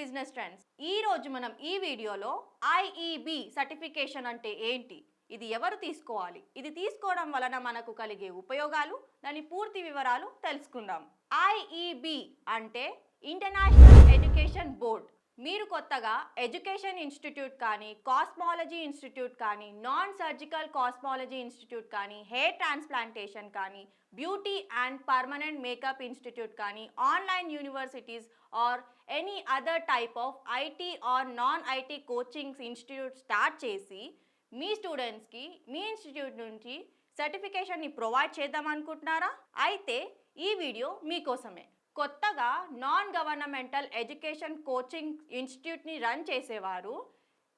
Business trends. ఈ రోజు మనం ఈ వీడియోలో ఐఈబి సర్టిఫికేషన్ అంటే ఏంటి, ఇది ఎవరు తీసుకోవాలి, ఇది తీసుకోవడం వలన మనకు కలిగే ఉపయోగాలు, దాని పూర్తి వివరాలు తెలుసుకుందాం. ఐఈబి అంటే ఇంటర్నేషనల్ ఎడ్యుకేషన్ బోర్డ్. మీరు కొత్తగా ఎడ్యుకేషన్ ఇన్స్టిట్యూట్ కానీ, కాస్మాలజీ ఇన్స్టిట్యూట్ కానీ, నాన్ సర్జికల్ కాస్మాలజీ ఇన్స్టిట్యూట్ కానీ, హెయిర్ ట్రాన్స్ప్లాంటేషన్ కానీ, beauty and permanent makeup institute కానీ, online universities or any other type of IT or non IT coaching institute start చేసి మీ స్టూడెంట్స్కి మీ ఇన్స్టిట్యూట్ నుంచి సర్టిఫికేషన్ని ప్రొవైడ్ చేద్దాం అనుకుంటున్నారా? అయితే ఈ వీడియో మీకోసమే. కొత్తగా నాన్ గవర్నమెంటల్ ఎడ్యుకేషన్ కోచింగ్ ఇన్స్టిట్యూట్ని రన్ చేసేవారు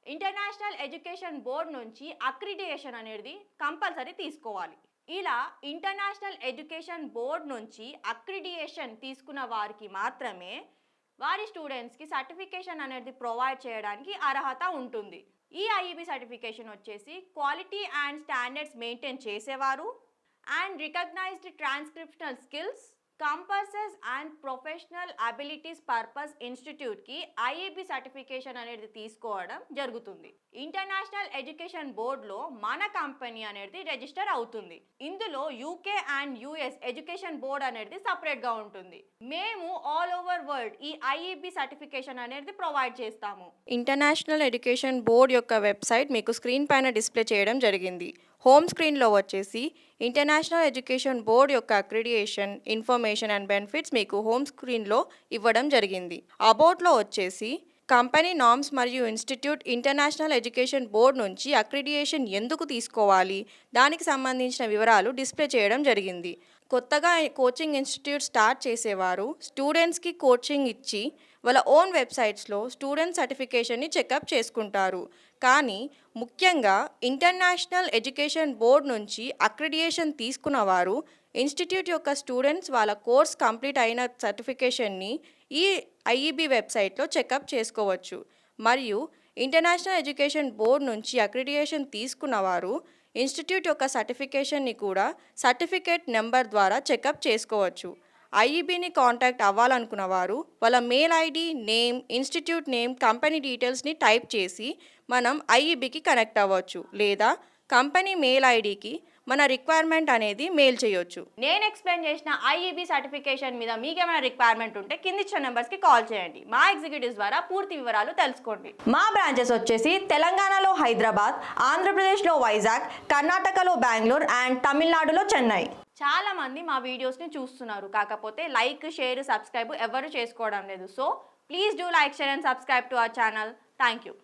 ఇంటర్నేషనల్ ఎడ్యుకేషన్ బోర్డ్ నుంచి అక్రిడిటేషన్ అనేది కంపల్సరీ తీసుకోవాలి. ఇలా ఇంటర్నేషనల్ ఎడ్యుకేషన్ బోర్డ్ నుంచి అక్రిడిటేషన్ తీసుకున్న వారికి మాత్రమే వారి స్టూడెంట్స్కి సర్టిఫికేషన్ అనేది ప్రొవైడ్ చేయడానికి అర్హత ఉంటుంది. ఈ ఐఈబి సర్టిఫికేషన్ వచ్చేసి క్వాలిటీ అండ్ స్టాండర్డ్స్ మెయింటైన్ చేసేవారు and recognized transcriptional skills, compasses and professional abilities purpose ఇన్స్టిట్యూట్కి ఐఈబి సర్టిఫికేషన్ అనేది తీసుకోవడం జరుగుతుంది. ఇంటర్నేషనల్ ఎడ్యుకేషన్ బోర్డులో మన కంపెనీ అనేది రిజిస్టర్ అవుతుంది. ఇందులో UK and US education board అనేది సపరేట్గా ఉంటుంది. మేము ఆల్ ఓవర్ వరల్డ్ ఈ ఐఈబి సర్టిఫికేషన్ అనేది ప్రొవైడ్ చేస్తాము. ఇంటర్నేషనల్ ఎడ్యుకేషన్ బోర్డ్ యొక్క వెబ్సైట్ మీకు స్క్రీన్ పైన డిస్ప్లే చేయడం జరిగింది. హోమ్ స్క్రీన్లో వచ్చేసి ఇంటర్నేషనల్ ఎడ్యుకేషన్ బోర్డ్ యొక్క అక్రిడిటేషన్ ఇన్ఫర్మేషన్ అండ్ బెనిఫిట్స్ మీకు హోమ్ స్క్రీన్లో ఇవ్వడం జరిగింది. అబౌట్లో వచ్చేసి కంపెనీ నార్మ్స్ మరియు ఇన్స్టిట్యూట్ ఇంటర్నేషనల్ ఎడ్యుకేషన్ బోర్డ్ నుంచి అక్రిడిటేషన్ ఎందుకు తీసుకోవాలి, దానికి సంబంధించిన వివరాలు డిస్ప్లే చేయడం జరిగింది. కొత్తగా కోచింగ్ ఇన్స్టిట్యూట్ స్టార్ట్ చేసేవారు స్టూడెంట్స్కి కోచింగ్ ఇచ్చి వాళ్ళ ఓన్ వెబ్సైట్స్లో స్టూడెంట్ సర్టిఫికేషన్ని చెకప్ చేసుకుంటారు. కానీ ముఖ్యంగా ఇంటర్నేషనల్ ఎడ్యుకేషన్ బోర్డ్ నుంచి అక్రిడిటేషన్ తీసుకున్న వారు ఇన్స్టిట్యూట్ యొక్క స్టూడెంట్స్ వాళ్ళ కోర్స్ కంప్లీట్ అయిన సర్టిఫికేషన్ని ఈ ఐఈబి వెబ్సైట్లో చెకప్ చేసుకోవచ్చు. మరియు ఇంటర్నేషనల్ ఎడ్యుకేషన్ బోర్డ్ నుంచి అక్రిడిటేషన్ తీసుకున్న వారు ఇన్స్టిట్యూట్ యొక్క సర్టిఫికేషన్ని కూడా సర్టిఫికేట్ నెంబర్ ద్వారా చెకప్ చేసుకోవచ్చు. ఐఈబిని కాంటాక్ట్ అవ్వాలనుకున్న వారు వాళ్ళ mail ID, name, institute name, company డీటెయిల్స్ని టైప్ చేసి మనం ఐఈబికి కనెక్ట్ అవ్వచ్చు, లేదా కంపెనీ మెయిల్ ఐడికి మన రిక్వైర్మెంట్ అనేది మెయిల్ చేయొచ్చు. నేను ఎక్స్ప్లెయిన్ చేసిన ఐఈబి సర్టిఫికేషన్ మీద మీకేమైనా రిక్వైర్మెంట్ ఉంటే కింది ఇచ్చిన నెంబర్స్కి కాల్ చేయండి. మా ఎగ్జిక్యూటివ్స్ ద్వారా పూర్తి వివరాలు తెలుసుకోండి. మా బ్రాంచెస్ వచ్చేసి తెలంగాణలో హైదరాబాద్, ఆంధ్రప్రదేశ్లో వైజాగ్, కర్ణాటకలో బెంగళూరు అండ్ తమిళనాడులో చెన్నై. చాలా మంది మా వీడియోస్ని చూస్తున్నారు, కాకపోతే లైక్, షేర్, సబ్స్క్రైబ్ ఎవరు చేసుకోవడం లేదు. So please do like, share and subscribe to our channel. Thank you.